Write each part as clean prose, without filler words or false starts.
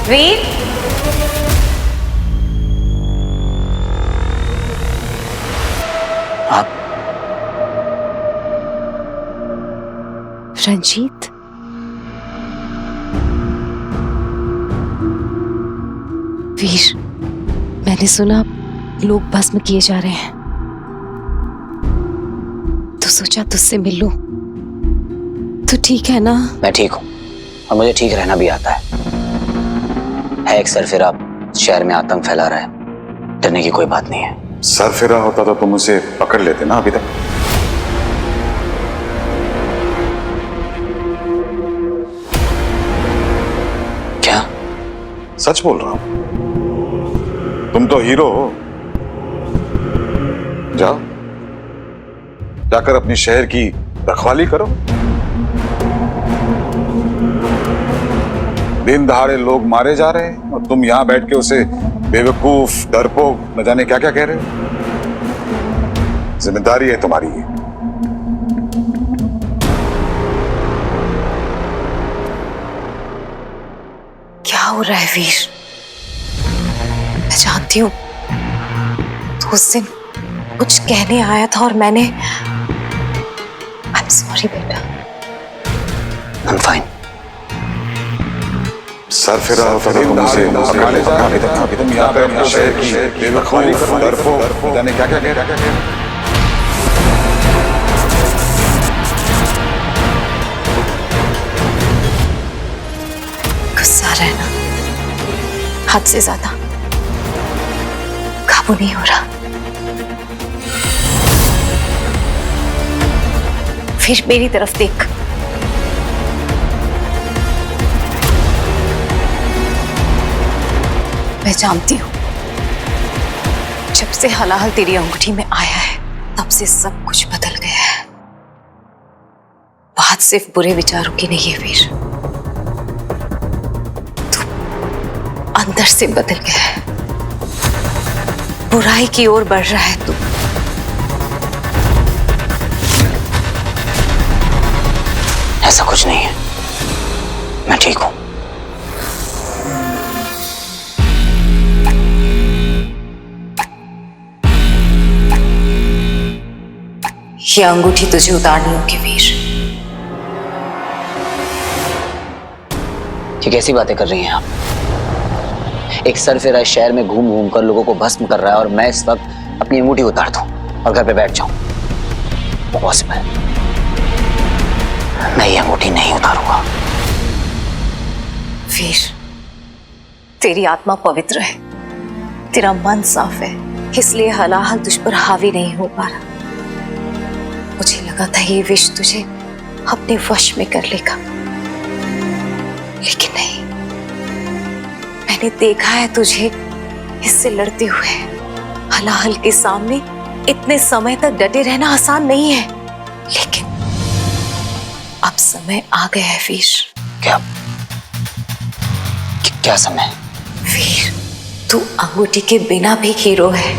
वीर, आप रंजीत, वीर, मैंने सुना लोग भस्म किए जा रहे हैं, तो सोचा तुझसे मिल लूं। तो ठीक है ना? मैं ठीक हूँ और मुझे ठीक रहना भी आता है। एक सरफिरा शहर में आतंक फैला रहा है, डरने की कोई बात नहीं है। सरफिरा होता तो तुम उसे पकड़ लेते ना अभी तक। क्या? सच बोल रहा हूं, तुम तो हीरो हो। जाओ, जाकर अपनी शहर की रखवाली करो। दिन दहाड़े लोग मारे जा रहे हैं और तुम यहां बैठ के उसे बेवकूफ, डरपोक, न जाने क्या क्या कह रहे हो। जिम्मेदारी है तुम्हारी ये। क्या हो रहा है वीर? मैं जानती हूँ तो उस दिन कुछ कहने आया था और मैंने आई एम सॉरी बेटा। I am fine. सरफिरा होता तो तुम उसे पकड़ लेते ना अभी तक। तुम यहां बैठ के शहर की बेवकूफ, डरपोक, न जाने क्या क्या कह रहे हो। गुस्सा रहना हद से ज्यादा काबू नहीं हो रहा। फिर मेरी तरफ देख। मैं जानती हूं जब से हलाहल तेरी अंगूठी में आया है तब से सब कुछ बदल गया है। बात सिर्फ बुरे विचारों की नहीं है वीर, अंदर से बदल गया है। बुराई की ओर बढ़ रहा है तू। ऐसा कुछ नहीं है, मैं ठीक हूं। ये अंगूठी तुझे उतारनी होगी वीर। ये कैसी बातें कर रही हैं आप? एक सरफिरा शहर में घूम घूम कर लोगों को भस्म कर रहा है और मैं इस वक्त अपनी अंगूठी उतार दूं और घर पे बैठ जाऊं? पॉसिबल? मैं ये अंगूठी नहीं उतारूंगा। वीर, तेरी आत्मा पवित्र है, तेरा मन साफ है, इसलिए हलाहल तुझ पर हावी नहीं हो पा रहा। मुझे लगा था ये विष तुझे अपने वश में कर लेगा, लेकिन नहीं। मैंने देखा है तुझे इससे लड़ते हुए। हलाहल के सामने इतने समय तक डटे रहना आसान नहीं है, लेकिन अब समय आ गया है वीर। क्या? क्या समय? वीर, तू अंगूठी के बिना भी हीरो है।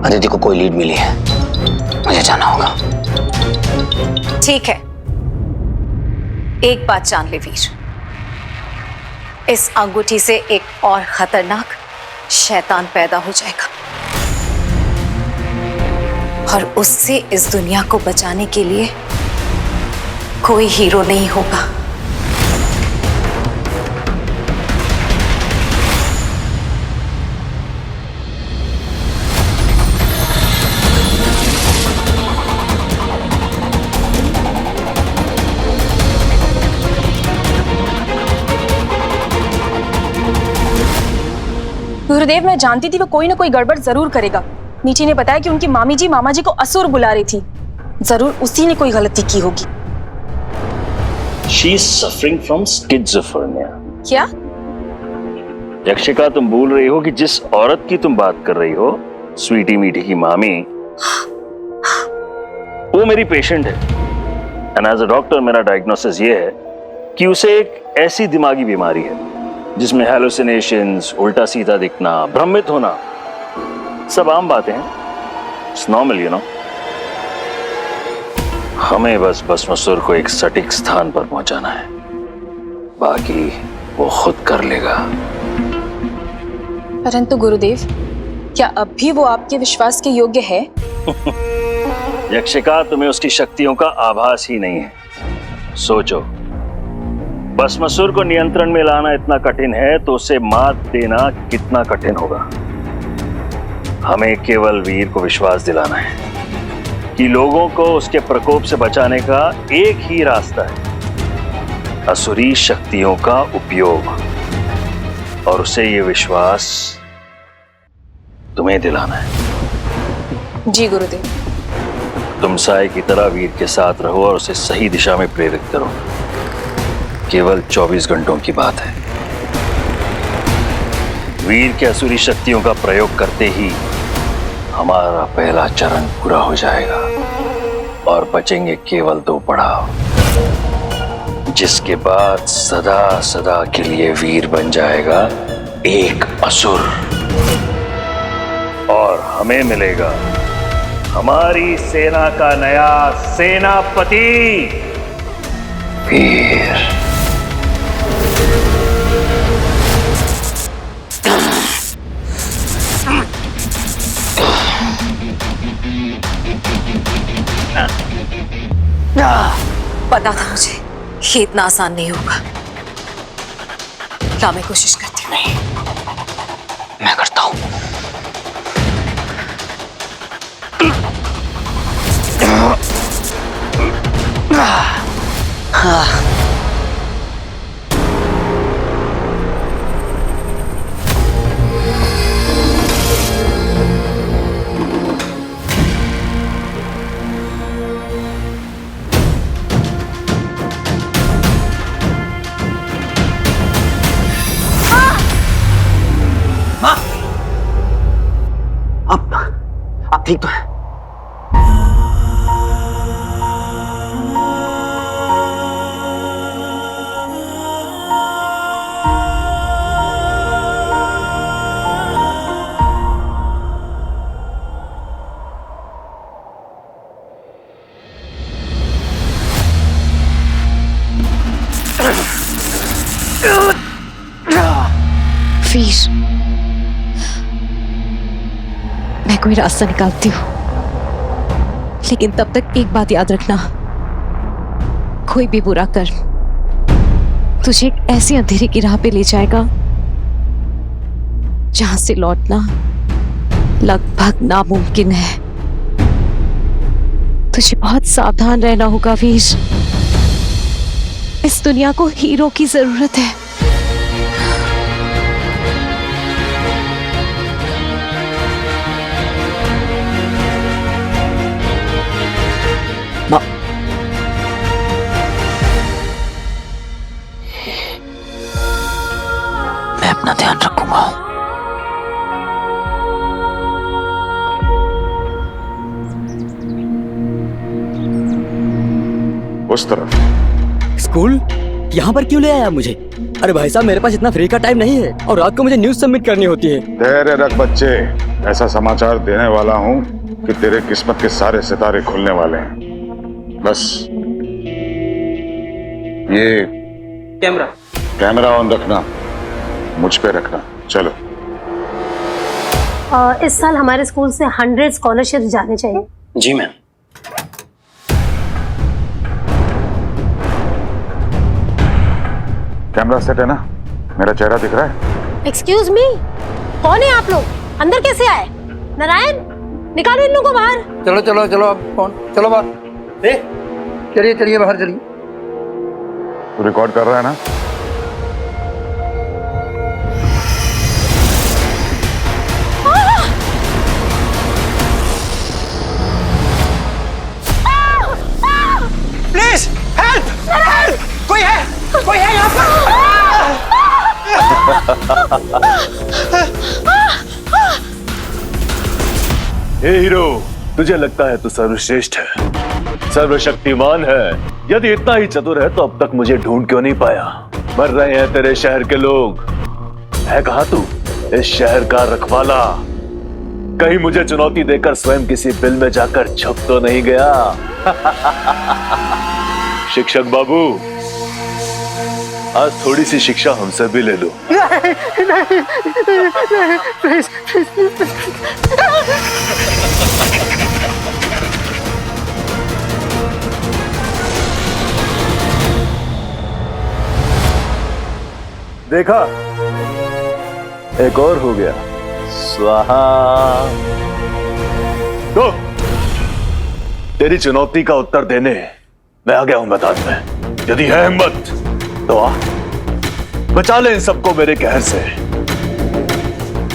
अदिति को कोई लीड मिली है, मुझे जाना होगा। ठीक है, एक बात जान ले वीर, इस अंगूठी से एक और खतरनाक शैतान पैदा हो जाएगा और उससे इस दुनिया को बचाने के लिए कोई हीरो नहीं होगा। गुरुदेव, मैं जानती थी वो कोई ना कोई गड़बड़ जरूर करेगा। नीची ने बताया कि उनकी मामी जी मामा जी को असुर बुला रही थी, जरूर उसी ने कोई गलती की होगी। She is suffering from schizophrenia. क्या? यक्षिका, तुम भूल रही हो कि जिस औरत की तुम बात कर रही हो, स्वीटी मीठी की मामी, वो मेरी पेशेंट है। एंड एज अ डॉक्टर मेरा डायग्नोसिस ये है कि उसे एक ऐसी दिमागी बीमारी है जिसमें हैलुसिनेशंस, उल्टा सीधा दिखना, भ्रमित होना, सब आम बातें हैं। It's normal, you know. हमें बस भस्मासुर को एक सटीक स्थान पर पहुंचाना है, बाकी वो खुद कर लेगा। परंतु गुरुदेव, क्या अब भी वो आपके विश्वास के योग्य है? यक्षिका, तुम्हें उसकी शक्तियों का आभास ही नहीं है। सोचो, भस्मासुर को नियंत्रण में लाना इतना कठिन है तो उसे मात देना कितना कठिन होगा। हमें केवल वीर को विश्वास दिलाना है कि लोगों को उसके प्रकोप से बचाने का एक ही रास्ता है, असुरी शक्तियों का उपयोग। और उसे ये विश्वास तुम्हें दिलाना है। जी गुरुदेव। तुम साय की तरह वीर के साथ रहो और उसे सही दिशा में प्रेरित करो। केवल 24 घंटों की बात है। वीर के असुरी शक्तियों का प्रयोग करते ही हमारा पहला चरण पूरा हो जाएगा और बचेंगे केवल 2 पड़ाव, जिसके बाद सदा सदा के लिए वीर बन जाएगा एक असुर और हमें मिलेगा हमारी सेना का नया सेनापति वीर। पता था मुझे ये इतना आसान नहीं होगा। क्या मैं कोशिश करती हूँ? नहीं, मैं करता हूं। आप ठीक तो है? वीर, मैं कोई रास्ता निकालती हूँ, लेकिन तब तक एक बात याद रखना, कोई भी बुरा कर्म तुझे एक ऐसी अंधेरे की राह पे ले जाएगा जहां से लौटना लगभग नामुमकिन है। तुझे बहुत सावधान रहना होगा वीर। इस दुनिया को हीरो की जरूरत है। मैं अपना ध्यान रखूंगा। उस तरफ। स्कूल? यहाँ पर क्यों ले आया मुझे? अरे भाई साहब, मेरे पास इतना फ्री का टाइम नहीं है और रात को मुझे न्यूज़ सबमिट करनी होती है। धैर्य रख बच्चे, ऐसा समाचार देने वाला हूँ कि तेरे किस्मत के सारे सितारे खुलने वाले हैं। बस ये कैमरा ऑन रखना, मुझ पे रखना। चलो। इस साल हमारे स्कूल से 100 स्कॉलरशिप जाने चाहिए। जी मैम। कैमरा सेट है ना? मेरा चेहरा दिख रहा है? एक्सक्यूज मी, कौन है आप लोग? अंदर कैसे आए? नारायण, निकालो इन लोगों को बाहर। चलो चलो चलो, अब कौन? चलो बाहर। चलिए चलिए बाहर चलिए। तू रिकॉर्ड कर रहा है ना? प्लीज हेल्प हेल्प, कोई है यहाँ पर? हे हीरो, तुझे लगता है तू सर्वश्रेष्ठ है, सर्वशक्तिमान है। यदि इतना ही चतुर है तो अब तक मुझे ढूंढ क्यों नहीं पाया? मर रहे हैं तेरे शहर के लोग, है कहां तू, इस शहर का रखवाला? कहीं मुझे चुनौती देकर स्वयं किसी बिल में जाकर छप तो नहीं गया? शिक्षक बाबू, आज थोड़ी सी शिक्षा हमसे भी ले लो। प्लीज देखा, एक और हो गया। स्वाहा। तो तेरी चुनौती का उत्तर देने मैं आ गया हूं मैदान में। यदि है हिम्मत तो आ, बचा ले इन सबको मेरे कहर से।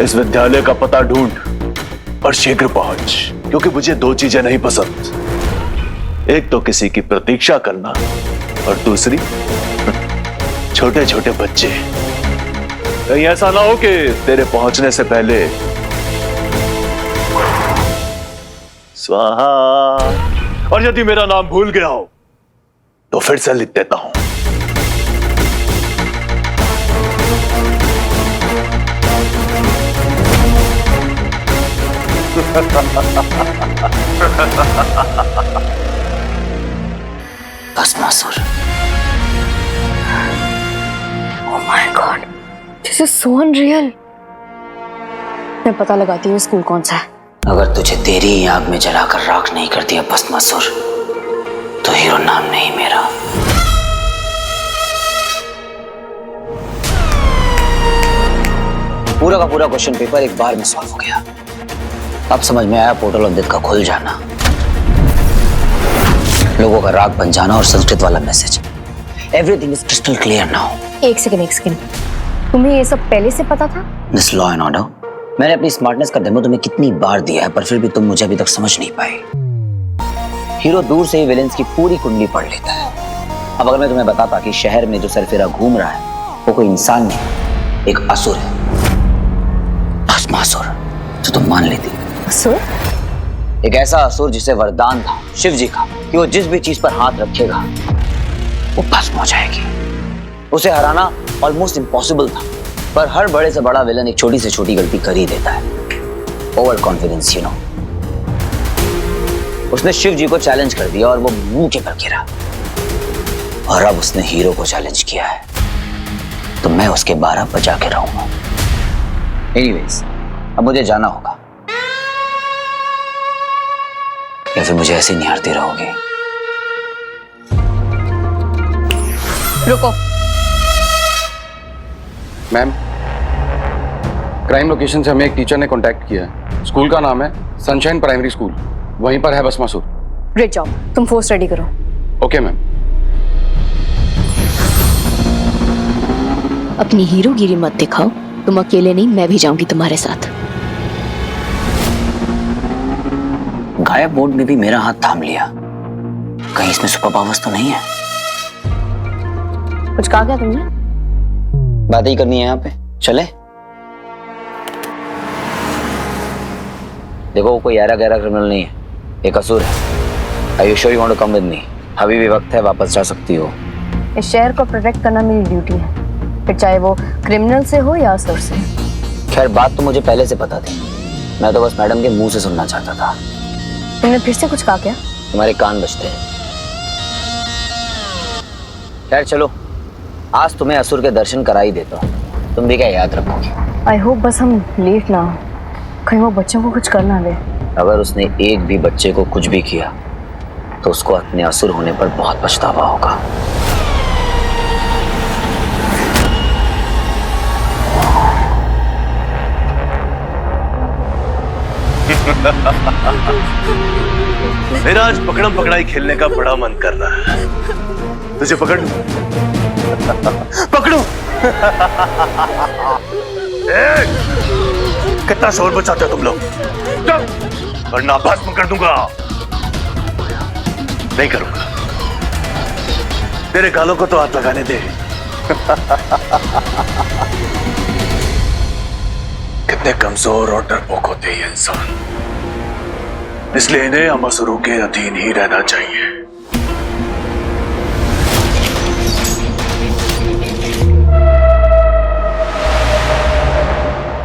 इस विद्यालय का पता ढूंढ और शीघ्र पहुंच, क्योंकि मुझे दो चीजें नहीं पसंद। एक तो किसी की प्रतीक्षा करना और दूसरी छोटे छोटे बच्चे। कहीं ऐसा ना हो कि तेरे पहुंचने से पहले स्वाहा। और यदि मेरा नाम भूल गया हो तो फिर से लिख देता हूं। Bhasmasur. Oh my God, this is so unreal. मैं पता लगाती हूँ स्कूल कौन सा है। अगर तुझे तेरी ही आग में जलाकर राख नहीं कर दिया भस्मासुर, तो हीरो नाम नहीं मेरा। पूरा का पूरा क्वेश्चन पेपर एक बार में सॉल्व हो गया। अब समझ में आया पोर्टल ऑफ डेथ का खुल जाना, लोगों का राग बन जाना और संस्कृत वाला message. Everything is crystal clear now. एक सेकंड, तुम्हें ये सब पहले से पता था? This law and order. मैंने अपनी स्मार्टनेस का डेमो तुम्हें कितनी बार दिया है, पर फिर भी तुम मुझे अभी तक समझ नहीं पाए। हीरो दूर से ही विलेंस की पूरी कुंडली पढ़ लेता है। अब अगर मैं तुम्हें बताता कि शहर में जो सरफेरा घूम रहा है वो कोई इंसान नहीं, एक असुर है, भस्मासुर, तो तुम मान लेती। असुर? एक ऐसा असुर जिसे वरदान था शिव जी का कि वो जिस भी चीज पर हाथ रखेगा वो भस्म हो जाएगी। उसे हराना ऑलमोस्ट इम्पॉसिबल था, पर हर बड़े से बड़ा विलन एक छोटी से छोटी गलती कर ही देता है। Over confidence, you know. उसने शिव जी को चैलेंज कर दिया और वो मुंह के पर गिरा। और अब उसने हीरो को चैलेंज किया है, तो मैं उसके 12 बजा के रहूंगा। एनीवेज, अब मुझे जाना होगा, या फिर मुझे ऐसे निहारते रहोगे? रुको। मैम, क्राइम लोकेशन से हमें एक टीचर ने कांटेक्ट किया है। स्कूल का नाम है सनशाइन प्राइमरी स्कूल, वहीं पर है भस्मासुर। ग्रेट जॉब, तुम फोर्स रेडी करो। Okay ma'am. अपनी हीरोगिरी मत दिखाओ, तुम अकेले नहीं, मैं भी जाऊंगी तुम्हारे साथ। गायब मोड में भी मेरा हाथ थाम लिया, कहीं इसमें सुपर पावर्स तो नहीं है? कुछ कहा क्या तुमने? बातें ही करनी है यहाँ पे, चले? देखो, वो कोई ऐरा गैरा क्रिमिनल नहीं है, एक असुर है। Are you sure you want to come with me? अभी भी वक्त है, वापस जा सकती हो। इस शहर को प्रोटेक्ट करना मेरी ड्यूटी है, फिर चाहे वो क्रिमिनल से हो या असुर से। खैर, बात तो मुझे पहले से पता थी, मैं तो बस मैडम के मुंह से सुनना चाहता था। तुमने फिर से कुछ कहा क्या? तुम्हारे कान बजते हैं। खैर चलो, आज तुम्हें असुर के दर्शन करा ही देता हूँ, तुम भी क्या याद रखोगे? आई होप बस हम लेट ना हो, कहीं वो बच्चों को कुछ करना दे। अगर उसने एक भी बच्चे को कुछ भी किया तो उसको अपने असुर होने पर बहुत पछतावा होगा। मेरा आज पकड़म पकड़ाई खेलने का बड़ा मन कर रहा है। तुझे पकड़ लूं? पकड़ू? कितना शोर मचाते हो तुम लोग? वरना भस्म कर दूंगा। नहीं करूंगा। तेरे गालों को तो हाथ लगाने दे। कितने कमजोर और डरपोक होते हैं ये इंसान, इसलिए इन्हें हम असुरों के अधीन ही रहना चाहिए।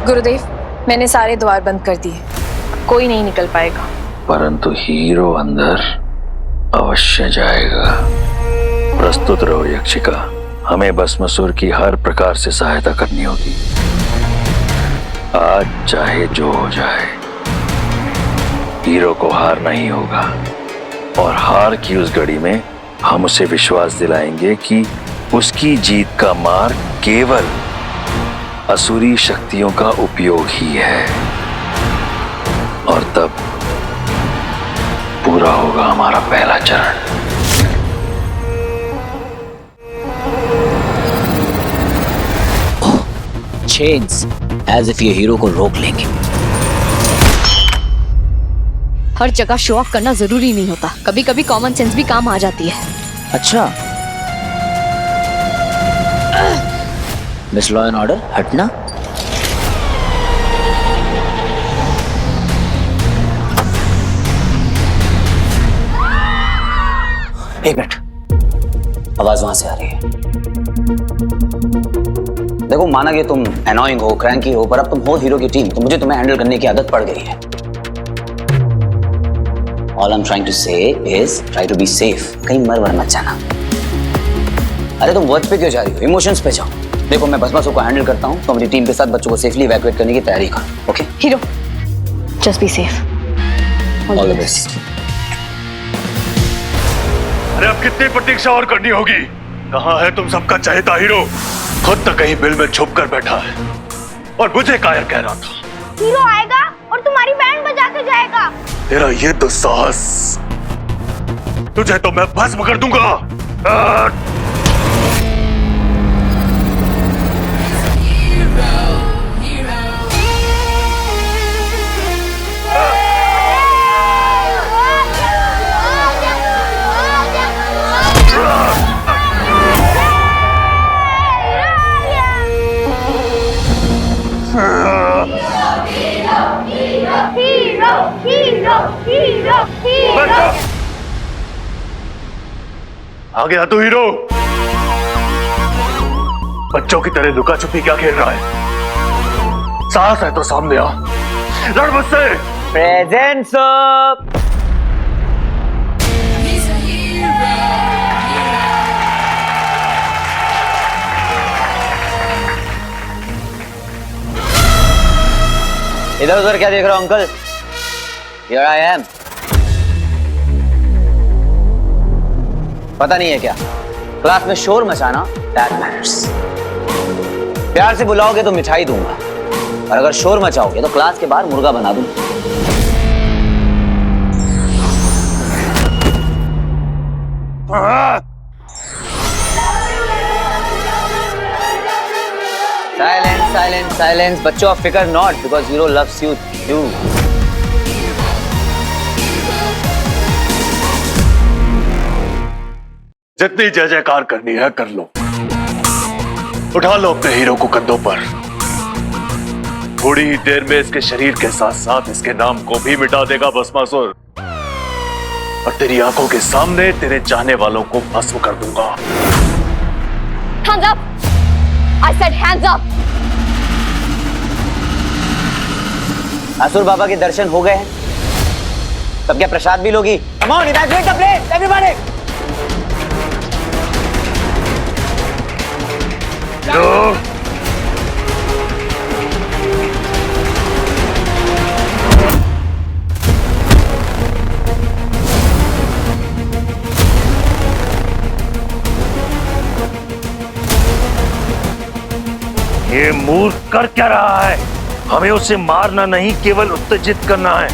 गुरुदेव, मैंने सारे द्वार बंद कर दिए, कोई नहीं निकल पाएगा। परंतु हीरो अंदर अवश्य जाएगा। प्रस्तुत रहो यक्षिका, हमें भस्मासुर की हर प्रकार से सहायता करनी होगी। आज चाहे जो हो जाए, हीरो को हार नहीं होगा। और हार की उस घड़ी में हम उसे विश्वास दिलाएंगे कि उसकी जीत का मार्ग केवल असुरी शक्तियों का उपयोग ही है। और तब पूरा होगा हमारा पहला चरण। चेन्स, एज इफ ये हीरो को रोक लेंगे। हर जगह शो ऑफ करना जरूरी नहीं होता, कभी कभी कॉमन सेंस भी काम आ जाती है। अच्छा, मिस लॉ एंड ऑर्डर, हटना। एक मिनट, आवाज वहां से आ रही है। देखो, माना कि तुम एनोइंग हो, क्रैंकी हो, पर अब तुम हो हीरो की टीम, तो मुझे तुम्हें हैंडल करने की आदत पड़ गई है। All I'm trying to say is try to be safe. कहीं मर वर मत जाना। अरे तुम वर्ड्स पे क्यों जा रही हो? इमोशंस पे जाओ। देखो, मैं भस्मासुर को हैंडल करता हूँ, तो अपनी टीम के साथ बच्चों को सेफली इवैक्यूएट करने की तैयारी करो। Okay? Hero, just be safe. All the best. अरे अब कितनी प्रतीक्षा और करनी होगी? कहाँ है तुम सबका चहेता हीरो? खुद तक कहीं बिल में छुप कर बैठा है और मुझे कायर कह रहा था। हीरो आएगा और तुम्हारी बैंड बजा के जाएगा। तेरा ये दुस्साहस, तुझे तो मैं भस्म कर दूंगा। आ गया तू हीरो? बच्चों की तरह लुका छुपी क्या खेल रहा है? साहस है तो सामने आ, लड़ मुझसे। Present sir. इधर उधर क्या देख रहे हो अंकल? Here I am. पता नहीं है क्या, क्लास में शोर मचाना बैड मैनर्स। प्यार से बुलाओगे तो मिठाई दूंगा, और अगर शोर मचाओगे तो क्लास के बाहर मुर्गा बना दूंगा। साइलेंस साइलेंस साइलेंस, बच्चों ऑफ फिकर not, because hero loves you too. जितनी जय जयकार करनी है कर लो, उठा लो अपने हीरो को कंधों पर। थोड़ी ही देर में इसके शरीर के साथ साथ इसके नाम को भी मिटा देगा भस्मासुर, और तेरी आंखों के सामने तेरे चाहने वालों को भस्म कर दूंगा। Hands up! I said hands up! असुर बाबा के दर्शन हो गए हैं, तब क्या प्रसाद भी लोगी? Come on, evacuate the place, everybody! ये मूर्ख कर क्या रहा है? हमें उसे मारना नहीं, केवल उत्तेजित करना है।